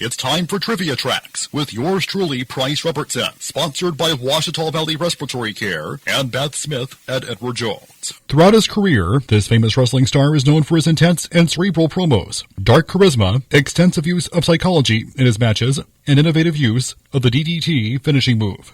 It's time for Trivia Tracks with yours truly, Price Robertson, sponsored by Washita Valley Respiratory Care and Beth Smith at Edward Jones. Throughout his career, this famous wrestling star is known for his intense and cerebral promos, dark charisma, extensive use of psychology in his matches, and innovative use of the DDT finishing move.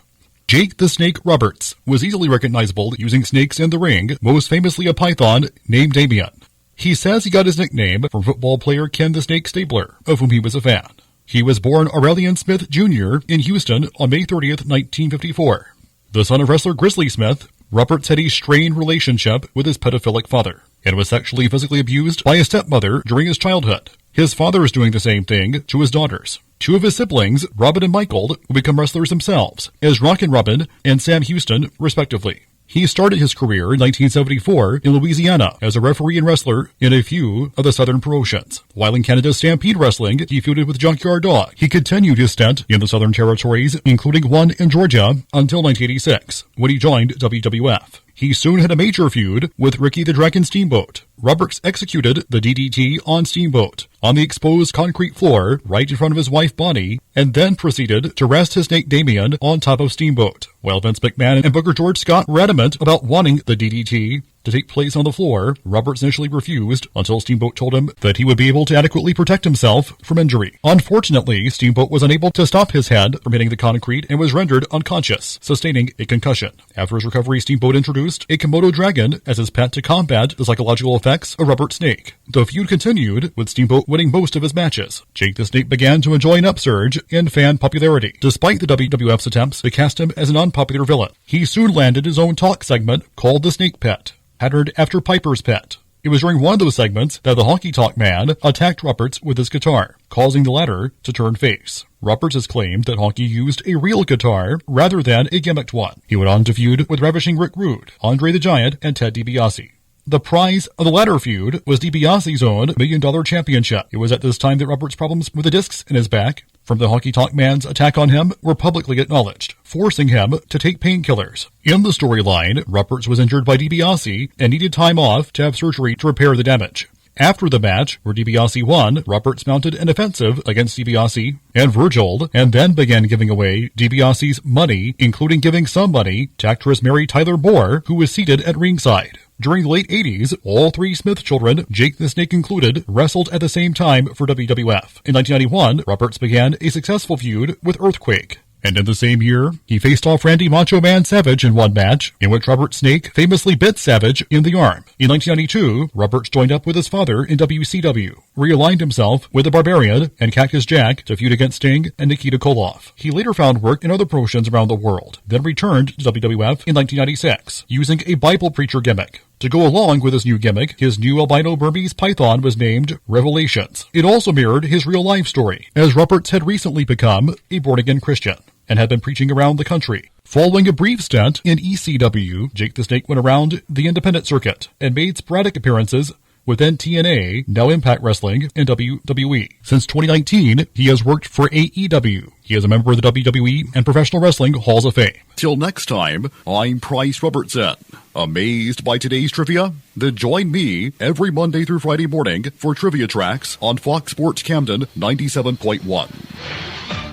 Jake the Snake Roberts was easily recognizable using snakes in the ring, most famously a python named Damien. He says he got his nickname from football player Ken the Snake Stabler, of whom he was a fan. He was born Aurelian Smith Jr. in Houston on May 30th, 1954. The son of wrestler Grizzly Smith, Roberts had a strained relationship with his pedophilic father and was sexually and physically abused by his stepmother during his childhood. His father is doing the same thing to his daughters. Two of his siblings, Robin and Michael, will become wrestlers themselves, as Rockin' Robin and Sam Houston, respectively. He started his career in 1974 in Louisiana as a referee and wrestler in a few of the southern promotions. While in Canada's Stampede Wrestling, he feuded with Junkyard Dog. He continued his stint in the southern territories, including one in Georgia, until 1986, when he joined WWF. He soon had a major feud with Ricky the Dragon Steamboat. Roberts executed the DDT on Steamboat on the exposed concrete floor right in front of his wife Bonnie, and then proceeded to rest his snake Damien on top of Steamboat. While Vince McMahon and Booker George Scott were adamant about wanting the DDT to take place on the floor, Roberts initially refused until Steamboat told him that he would be able to adequately protect himself from injury. Unfortunately, Steamboat was unable to stop his head from hitting the concrete and was rendered unconscious, sustaining a concussion. After his recovery, Steamboat introduced a Komodo dragon as his pet to combat the psychological effects of Robert's snake. The feud continued, with Steamboat winning most of his matches. Jake the Snake began to enjoy an upsurge in fan popularity, despite the WWF's attempts to cast him as an unpopular villain. He soon landed his own talk segment called The Snake Pit, patterned after Piper's Pit. It was during one of those segments that the Honky Tonk Man attacked Roberts with his guitar, causing the latter to turn face. Roberts has claimed that Honky used a real guitar rather than a gimmicked one. He went on to feud with Ravishing Rick Rude, Andre the Giant, and Ted DiBiase. The prize of the latter feud was DiBiase's own $1 Million Championship. It was at this time that Roberts' problems with the discs in his back from the Honky Tonk Man's attack on him were publicly acknowledged, forcing him to take painkillers. In the storyline, Roberts was injured by DiBiase and needed time off to have surgery to repair the damage. After the match, where DiBiase won, Roberts mounted an offensive against DiBiase and Virgil, and then began giving away DiBiase's money, including giving some money to actress Mary Tyler Moore, who was seated at ringside. During the late 80s, all three Smith children, Jake the Snake included, wrestled at the same time for WWF. In 1991, Roberts began a successful feud with Earthquake. And in the same year, he faced off Randy Macho Man Savage in one match, in which Robert Snake famously bit Savage in the arm. In 1992, Roberts joined up with his father in WCW, where he aligned himself with the Barbarian and Cactus Jack to feud against Sting and Nikita Koloff. He later found work in other promotions around the world, then returned to WWF in 1996, using a Bible preacher gimmick. To go along with his new gimmick, his new albino Burmese python was named Revelations. It also mirrored his real-life story, as Roberts had recently become a born-again Christian and had been preaching around the country. Following a brief stint in ECW, Jake the Snake went around the independent circuit and made sporadic appearances within TNA, now Impact Wrestling, and WWE. Since 2019, he has worked for AEW. He is a member of the WWE and Professional Wrestling Halls of Fame. Till next time, I'm Price Robertson. Amazed by today's trivia? Then join me every Monday through Friday morning for Trivia Tracks on Fox Sports Camden 97.1.